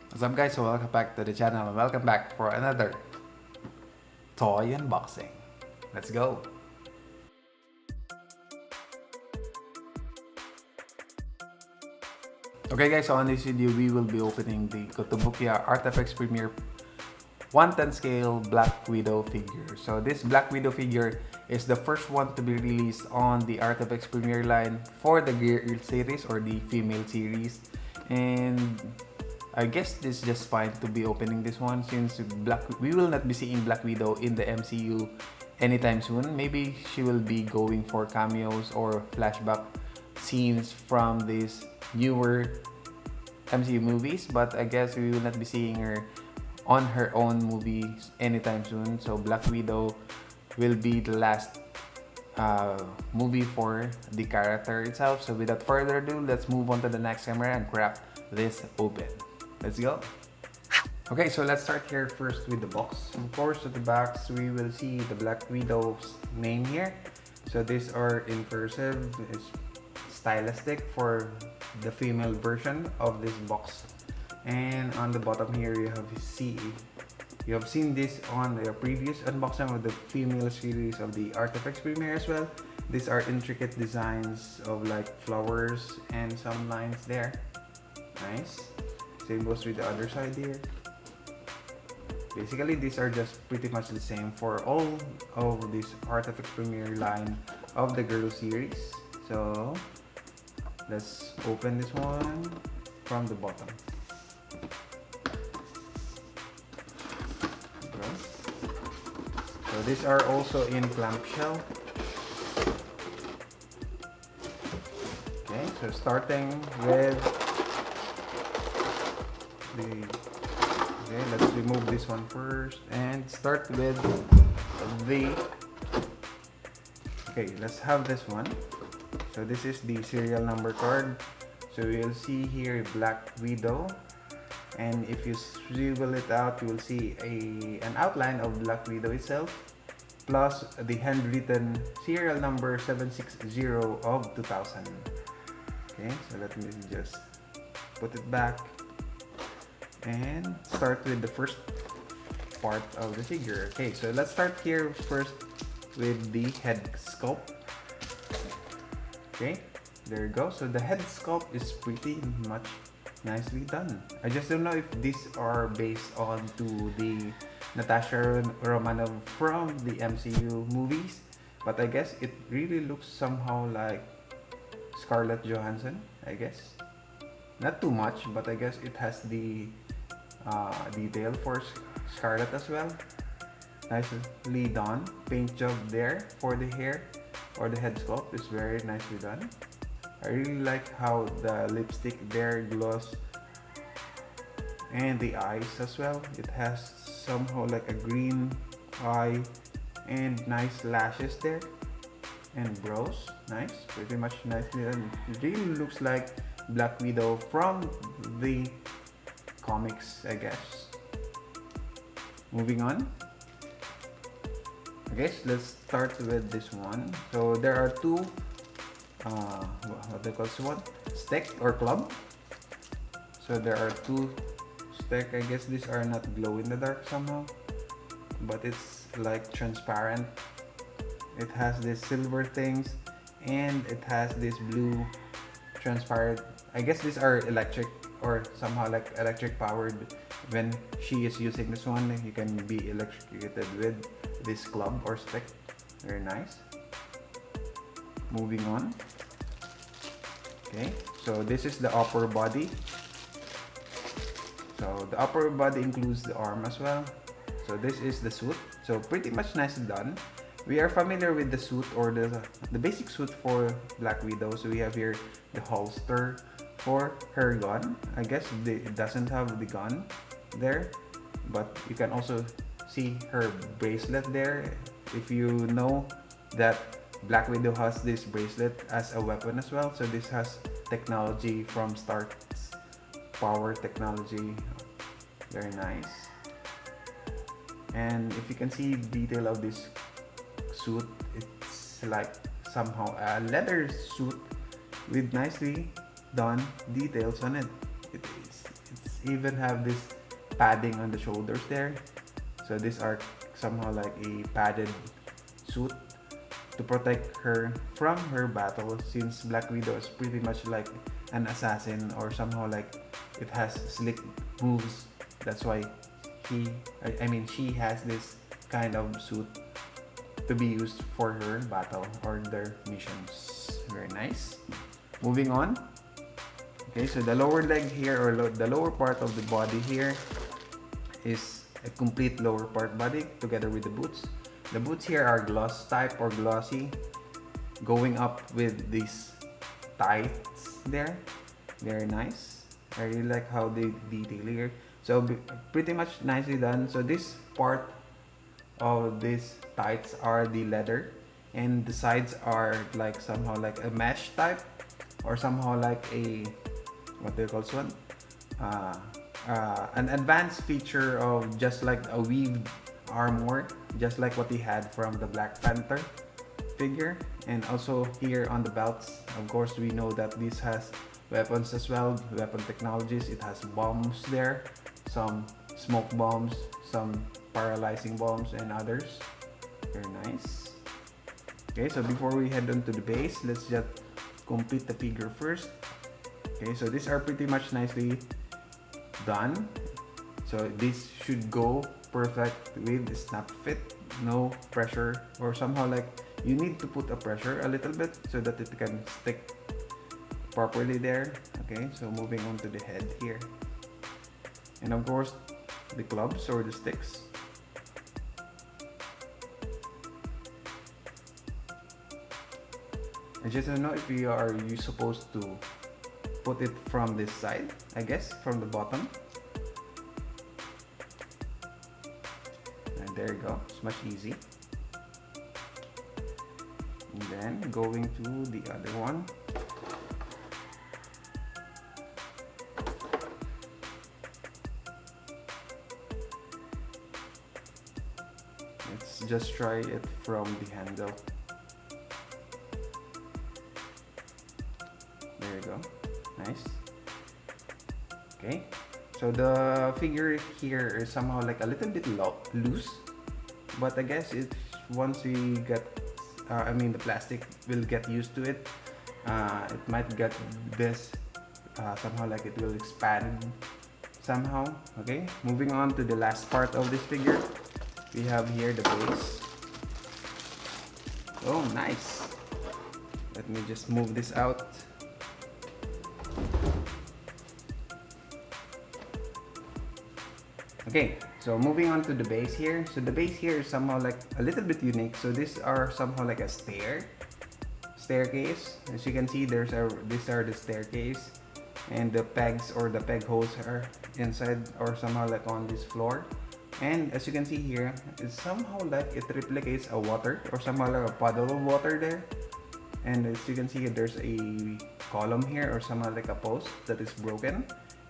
What's up guys, so welcome back to the channel and welcome back for another toy unboxing. Let's go! Okay guys, so on this video we will be opening the Kotobukiya ARTFX Premier 1/10 scale Black Widow figure. So this Black Widow figure is the first one to be released on the ARTFX Premier line for the girl series or the female series, and I guess this is just fine to be opening this one since we will not be seeing Black Widow in the MCU anytime soon. Maybe she will be going for cameos or flashback scenes from these newer MCU movies, but I guess we will not be seeing her on her own movies anytime soon. So Black Widow will be the last movie for the character itself. So without further ado, let's move on to the next camera and crack this open. Let's go. Okay, so let's start here first with the box. Of course, at the box we will see the Black Widow's name here. So these are in cursive. It's stylistic for the female version of this box. And on the bottom here you have seen this on the previous unboxing of the female series of the ARTFX Premier as well. These are intricate designs of like flowers and some lines there. Nice. Same goes with the other side here. Basically, these are just pretty much the same for all of this ARTFX Premier line of the girl series. So let's open this one from the bottom. Okay. So these are also in clamshell. Okay, so starting with okay, let's remove this one first and start with the okay, let's have this one. So this is the serial number card. So you'll see here Black Widow, and if you swivel it out you will see an outline of Black Widow itself plus the handwritten serial number 760 of 2000. Okay, so let me just put it back and start with the first part of the figure. Okay, so let's start here first with the head sculpt. Okay, there you go. So the head sculpt is pretty much nicely done. I just don't know if these are based on to the NATASHA Romanoff from the MCU movies, but I guess it really looks somehow like Scarlett Johansson, I guess. Not too much, but I guess it has the detail for Scarlett as well. Nicely done. Paint job there for the hair or the head sculpt is very nicely done. I really like how the lipstick there gloss and the eyes as well. It has somehow like a green eye and nice lashes there and brows. Nice, pretty much nicely done. It really looks like Black Widow from the comics, I guess. Moving on. Okay, so let's start with this one. So there are two what they call this one? Stick or club. So there are two stick. I guess these are not glow in the dark somehow, but it's like transparent. It has this silver things and it has this blue transparent. I guess these are electric or somehow like electric powered. When she is using this one, you can be electrocuted with this club or stick. Very nice. Moving on. Okay, so this is the upper body. So the upper body includes the arm as well. So this is the suit. So pretty much nicely done. We are familiar with the suit or the basic suit for Black Widow. So we have here the holster for her gun. I guess it doesn't have the gun there, but you can also see her bracelet there. If you know that Black Widow has this bracelet as a weapon as well, so this has technology from Stark's PAWER technology. Very nice. And if you can see detail of this suit, it's like somehow a leather suit with nicely done details on it. It's even have this padding on the shoulders there. So these are somehow like a padded suit to protect her from her battle, since Black Widow is pretty much like an assassin, or somehow like it has slick moves. That's why she has this kind of suit to be used for her battle or their missions. Very nice. Moving on. Okay, so the lower leg here, or the lower part of the body here, is a complete lower part body together with the boots. The boots here are gloss type or glossy, going up with these tights there. Very nice. I really like how they detail here. So pretty much nicely done. So this part of these tights are the leather, and the sides are like somehow like a mesh type, or somehow like a, what do you call this one? An advanced feature of just like a weaved armor, just like what he had from the Black Panther figure. And also here on the belts, of course, we know that this has weapons as well, weapon technologies. It has bombs there, some smoke bombs, some paralyzing bombs, and others. Very nice. Okay, so before we head on to the base, let's just complete the figure first. Okay, so these are pretty much nicely done. So this should go perfect with snap fit, no pressure, or somehow like you need to put a pressure a little bit so that it can stick properly there. Okay, so moving on to the head here, and of course the clubs or the sticks. I just don't know if you supposed to put it from this side, I guess from the bottom. And there you go, it's much easy. And then going to the other one. Let's just try it from the handle. There you go, nice. Okay, so the figure here is somehow like a little bit loose, but I guess it once we get the plastic will get used to it, it might get this somehow like it will expand somehow. Okay, moving on to the last part of this figure, we have here the base. Oh, nice. Let me just move this out. Okay, so moving on to the base here. So the base here is somehow like a little bit unique. So these are somehow like a staircase. As you can see, these are the staircase, and the pegs or the peg holes are inside or somehow like on this floor. And as you can see here, it's somehow like it replicates a water or somehow like a puddle of water there. And as you can see, there's a column here or somehow like a post that is broken.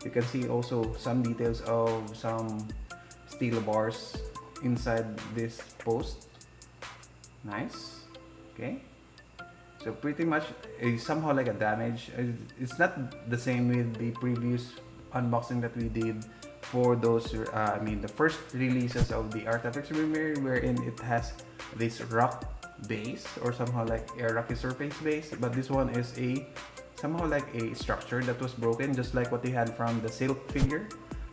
You can see also some details of some steel bars inside this post. Nice. Okay, so pretty much somehow like a damage. It's not the same with the previous unboxing that we did for those the first releases of the ARTFX Premiere, wherein it has this rock base or somehow like a rocky surface base, but this one is somehow like a structure that was broken, just like what they had from the Silk figure.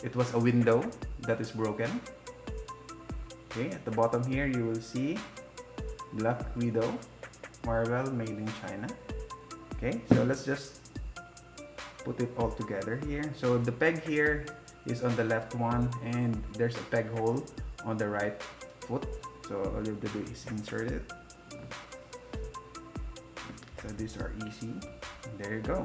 It was a window that is broken. Okay, at the bottom here you will see Black Widow, Marvel, made in China. Okay, so let's just put it all together here. So the peg here is on the left one, and there's a peg hole on the right foot. So all you have to do is insert it. So these are easy. There you go.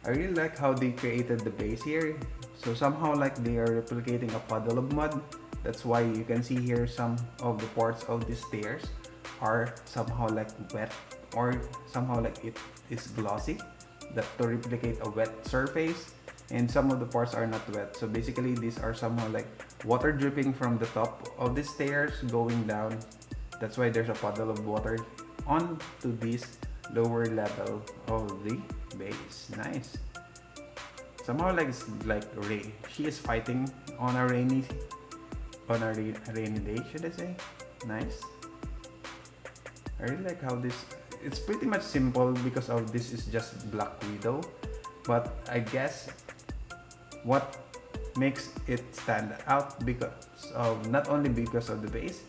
I really like how they created the base here. So somehow like they are replicating a puddle of mud. That's why you can see here some of the parts of the stairs are somehow like wet, or somehow like it is glossy, that to replicate a wet surface, and some of the parts are not wet. So basically these are somehow like water dripping from the top of the stairs going down. That's why there's a puddle of water onto this lower level of the base. Nice. somehow like it's like rain. She is fighting on a rainy day, should I say? Nice. I really like how this. It's pretty much simple because of this is just Black Widow, but I guess what makes it stand out because of not only because of the base,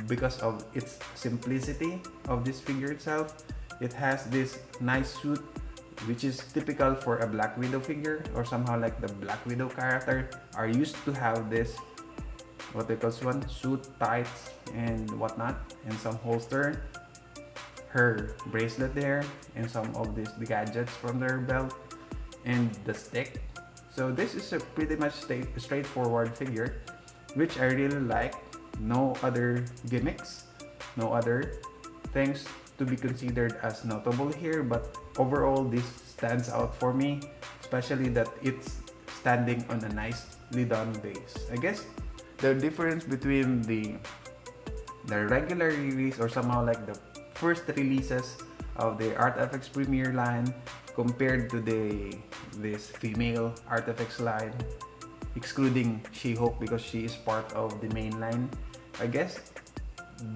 because of its simplicity of this figure itself. It has this nice suit which is typical for a Black Widow figure, or somehow like the Black Widow character are used to have this, what they call one, suit, tights and whatnot, and some holster, her bracelet there, and some of the gadgets from their belt, and the stick. So this is a pretty much straightforward figure, which I really like. No other gimmicks, no other things to be considered as notable here, but overall this stands out for me, especially that it's standing on a nicely done base. I guess the difference between the regular release, or somehow like the first releases of the ARTFX Premier line compared to this female ARTFX line, excluding She-Hulk because she is part of the main line. I guess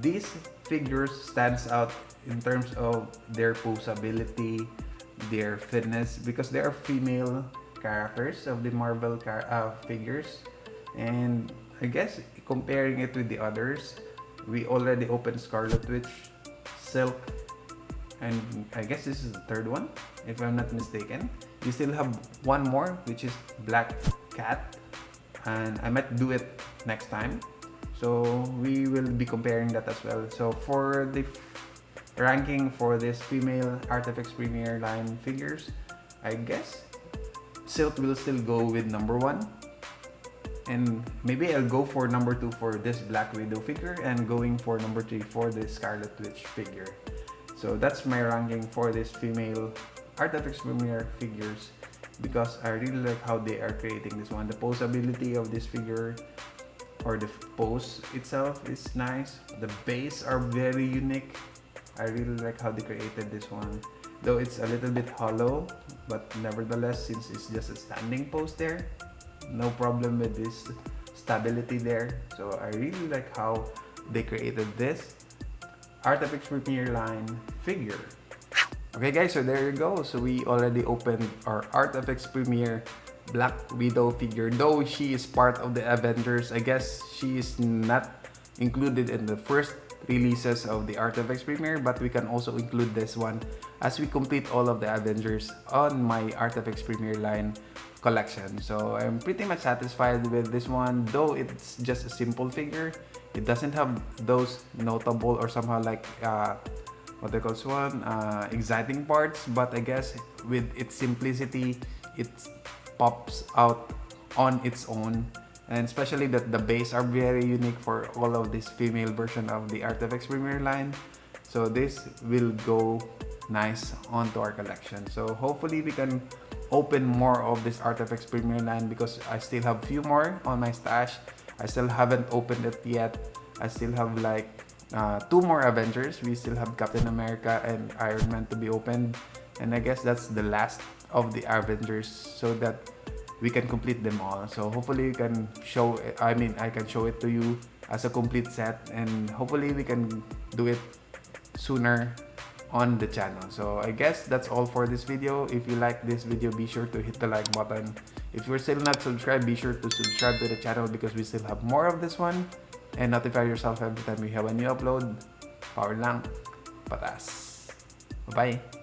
these figures stands out in terms of their posability, their fitness, because they are female characters of the Marvel figures. And I guess comparing it with the others, we already opened Scarlet Witch, Silk, and I guess this is the third one, if I'm not mistaken. We still have one more, which is Black Cat, and I might do it next time. So we will be comparing that as well. So for the ranking for this female ARTFX Premier line figures, I guess Silk will still go with number 1. And maybe I'll go for number 2 for this Black Widow figure, and going for number 3 for the Scarlet Witch figure. So that's my ranking for this female ARTFX Premier figures, because I really like how they are creating this one. The posability of this figure, or the pose itself, is nice. The base are very unique. I really like how they created this one. Though it's a little bit hollow, but nevertheless, since it's just a standing pose there, no problem with this stability there. So I really like how they created this ARTFX Premier line figure. Okay guys, so there you go. So we already opened our ARTFX Premier Black Widow figure. Though she is part of the Avengers, I guess she is not included in the first releases of the ARTFX Premier, but we can also include this one as we complete all of the Avengers on my ARTFX Premier line collection. So I'm pretty much satisfied with this one, though it's just a simple figure. It doesn't have those notable or somehow like what they call one exciting parts, but I guess with its simplicity, it pops out on its own. And especially that the base are very unique for all of this female version of the ARTFX Premier line. So this will go nice onto our collection. So hopefully we can open more of this ARTFX Premier line, because I still have few more on my stash. I still haven't opened it yet. I still have like 2 more Avengers. We still have Captain America and Iron Man to be opened. And I guess that's the last of the Avengers, so that we can complete them all. So hopefully we can show it, I can show it to you as a complete set, and hopefully we can do it sooner on the channel. So I guess that's all for this video. If you like this video, be sure to hit the like button. If you're still not subscribed, be sure to subscribe to the channel, because we still have more of this one, and notify yourself every time we have a new upload. Power lang, patas. Bye-bye.